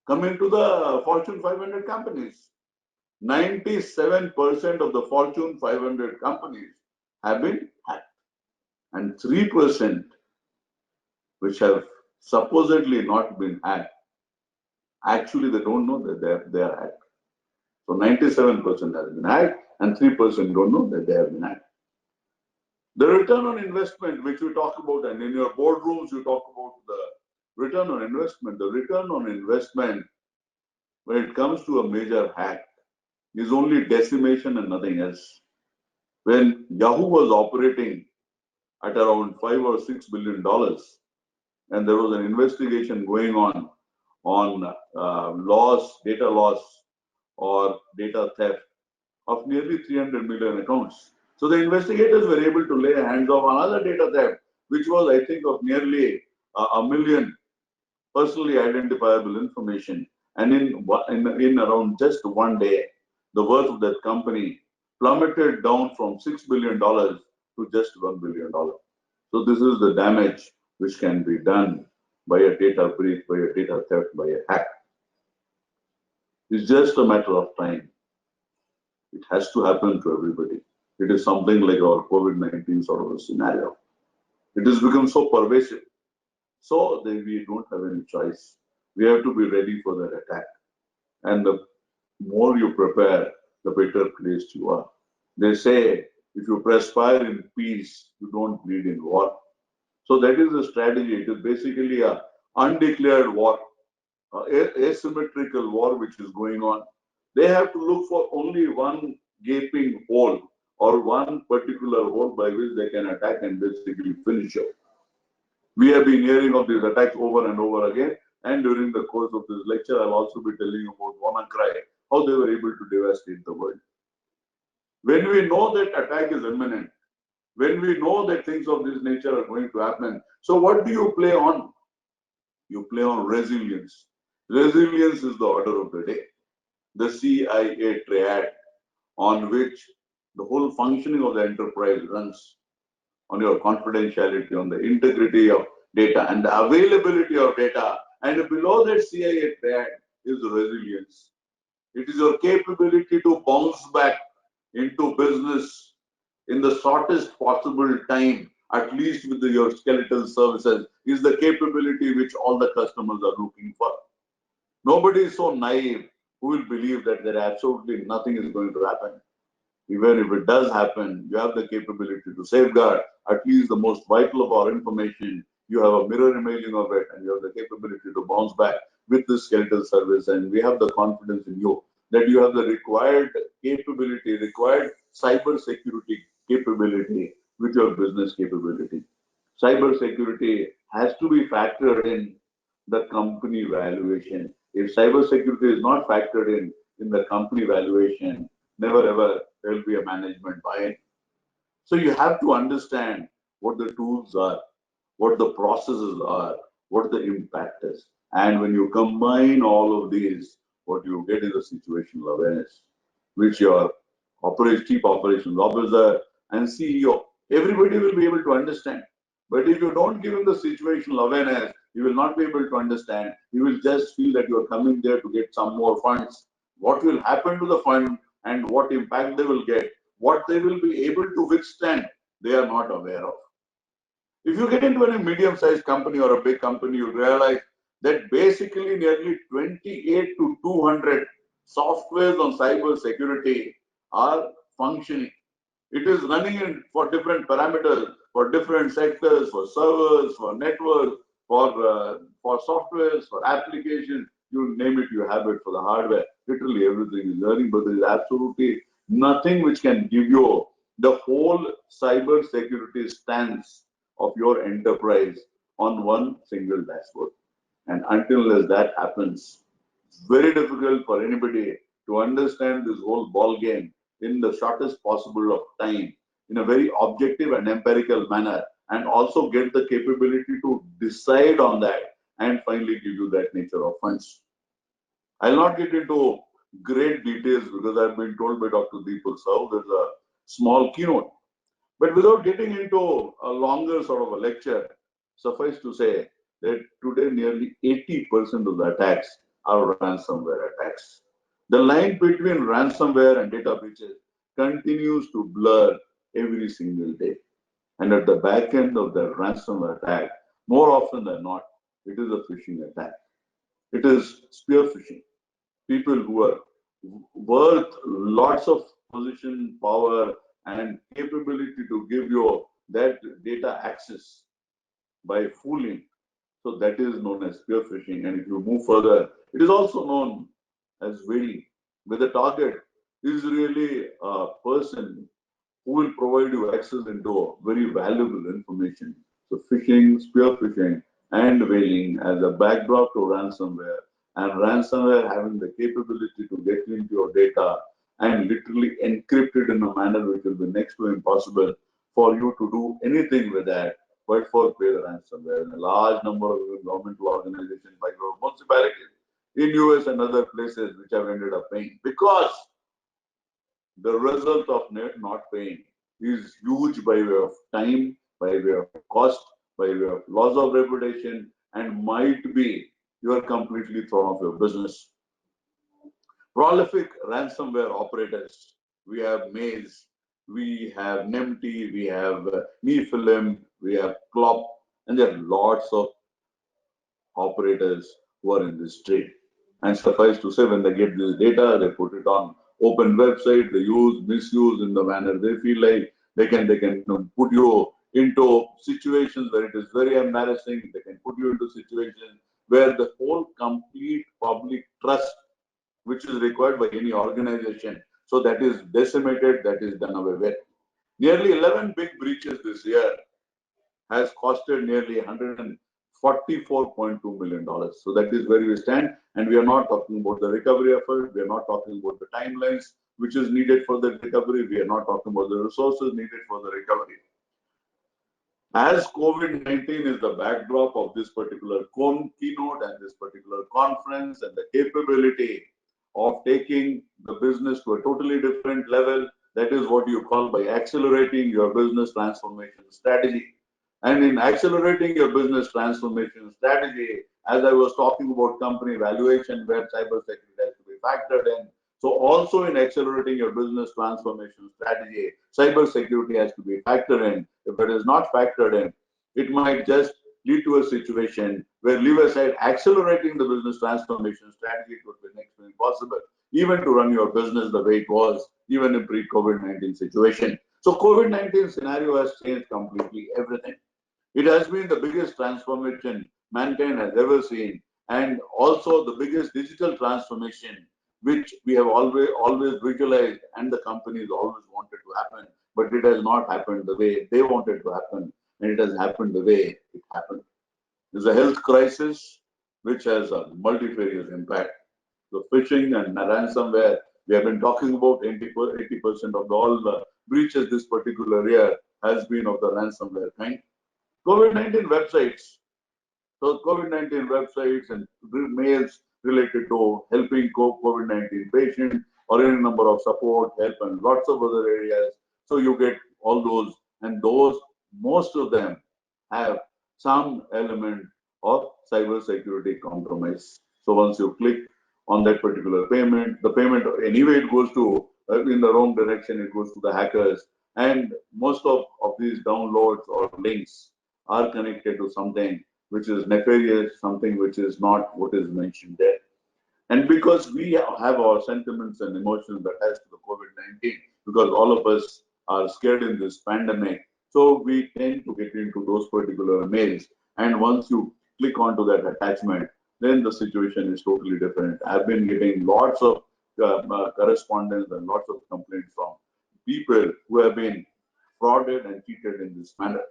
Coming to the Fortune 500 companies, 97% of the Fortune 500 companies have been hacked, and 3% which have supposedly not been hacked, actually they don't know that they are hacked. So 97% has been hacked and 3% don't know that they have been hacked. The return on investment, which we talk about, and in your boardrooms you talk about the return on investment. The return on investment, when it comes to a major hack, is only decimation and nothing else. When Yahoo was operating at around $5 or $6 billion, and there was an investigation going on data loss or data theft of nearly 300 million accounts. So the investigators were able to lay hands on another data theft, which was, I think, of nearly a million personally identifiable information. And in around just one day, the worth of that company plummeted down from $6 billion to just $1 billion. So this is the damage which can be done by a data breach, by a data theft, by a hack. It's just a matter of time. It has to happen to everybody. It is something like our COVID-19 sort of a scenario. It has become so pervasive. So we don't have any choice. We have to be ready for that attack. And the more you prepare, the better placed you are. They say, if you perspire in peace, you don't bleed in war. So that is the strategy. It is basically an undeclared war, asymmetrical war which is going on. They have to look for only one gaping hole or one particular hole by which they can attack and basically finish you. We have been hearing of these attacks over and over again, and during the course of this lecture, I'll also be telling you about WannaCry, how they were able to devastate the world. When we know that attack is imminent, when we know that things of this nature are going to happen, so what do you play on? You play on resilience. Resilience is the order of the day. The CIA triad on which the whole functioning of the enterprise runs, on your confidentiality, on the integrity of data and the availability of data. And below that CIA triad is resilience. It is your capability to bounce back into business in the shortest possible time, at least with your skeletal services, is the capability which all the customers are looking for. Nobody is so naive who will believe that there absolutely nothing is going to happen. Even if it does happen, you have the capability to safeguard at least the most vital of our information. You have a mirror imaging of it, and you have the capability to bounce back with the skeletal service. And we have the confidence in you that you have the required capability, required cyber security capability with your business capability. Cyber security has to be factored in the company valuation. If cyber security is not factored in the company valuation, never ever there will be a management buy-in. So you have to understand what the tools are, what the processes are, what the impact is. And when you combine all of these, what you get is a situational awareness, which your chief operations officer and CEO, everybody will be able to understand. But if you don't give him the situational awareness, he will not be able to understand. He will just feel that you are coming there to get some more funds. What will happen to the fund and what impact they will get, what they will be able to withstand, they are not aware of. If you get into a medium-sized company or a big company, you realize that basically nearly 28 to 200 softwares on cyber security are functioning. It is running for different parameters, for different sectors, for servers, for networks, for softwares, for applications. You name it, you have it. For the hardware, literally everything is running, but there is absolutely nothing which can give you the whole cyber security stance of your enterprise on one single dashboard. And until that happens, it's very difficult for anybody to understand this whole ball game in the shortest possible of time, in a very objective and empirical manner, and also get the capability to decide on that and finally give you that nature of funds. I'll not get into great details because I've been told by Dr. Deepak Sahu there's a small keynote. But without getting into a longer sort of a lecture, suffice to say that today nearly 80% of the attacks are ransomware attacks. The line between ransomware and data breaches continues to blur every single day. And at the back end of the ransomware attack, more often than not, it is a phishing attack. It is spear phishing. People who are worth lots of position, power, and capability to give you that data access by fooling. So that is known as spear phishing. And if you move further, it is also known as whaling, where the target is really a person who will provide you access into very valuable information. So phishing, spear phishing, and whaling as a backdrop to ransomware, and ransomware having the capability to get into your data and literally encrypt it in a manner which will be next to impossible for you to do anything with that, but for pay the ransomware. And a large number of governmental organizations, like municipalities in US and other places, which have ended up paying because the result of not paying is huge by way of time, by way of cost, by way of loss of reputation, and might be you are completely thrown off your business. Prolific ransomware operators. We have Maze, we have Nemty, we have Nephilim, we have Clop, and there are lots of operators who are in this trade. And suffice to say, when they get this data, they put it on open website, they use, misuse in the manner they feel like. They can put you into situations where it is very embarrassing. They can put you into situations where the whole complete public trust, which is required by any organization, so that is decimated, that is done away with. Nearly 11 big breaches this year has costed nearly $144.2 million. So that is where we stand. And we are not talking about the recovery effort. We are not talking about the timelines which is needed for the recovery. We are not talking about the resources needed for the recovery. As COVID-19 is the backdrop of this particular keynote and this particular conference, and the capability of taking the business to a totally different level, that is what you call by accelerating your business transformation strategy. And in accelerating your business transformation strategy, as I was talking about company valuation, where cybersecurity has to be factored in. So also in accelerating your business transformation strategy, cybersecurity has to be factored in. If it is not factored in, it might just lead to a situation where, leave aside accelerating the business transformation strategy, it would be next to impossible, even to run your business the way it was, even in pre-COVID-19 situation. So COVID-19 scenario has changed completely everything. It has been the biggest transformation mankind has ever seen, and also the biggest digital transformation which we have always visualized, and the companies always wanted to happen, but it has not happened the way they wanted to happen, and it has happened the way it happened. There's a health crisis which has a multifarious impact. The phishing and ransomware, we have been talking about 80% of all the breaches this particular year has been of the ransomware kind. COVID-19 websites. So COVID-19 websites and mails related to helping COVID-19 patients or any number of support, help, and lots of other areas. So you get all those, and those, most of them have some element of cyber security compromise. So once you click on that particular payment, the payment anyway it goes to in the wrong direction, it goes to the hackers, and most of these downloads or links are connected to something which is nefarious, something which is not what is mentioned there. And because we have our sentiments and emotions attached to the COVID-19, because all of us are scared in this pandemic, so we tend to get into those particular mails. And once you click onto that attachment, then the situation is totally different. I've been getting lots of correspondence and lots of complaints from people who have been frauded and cheated in this manner.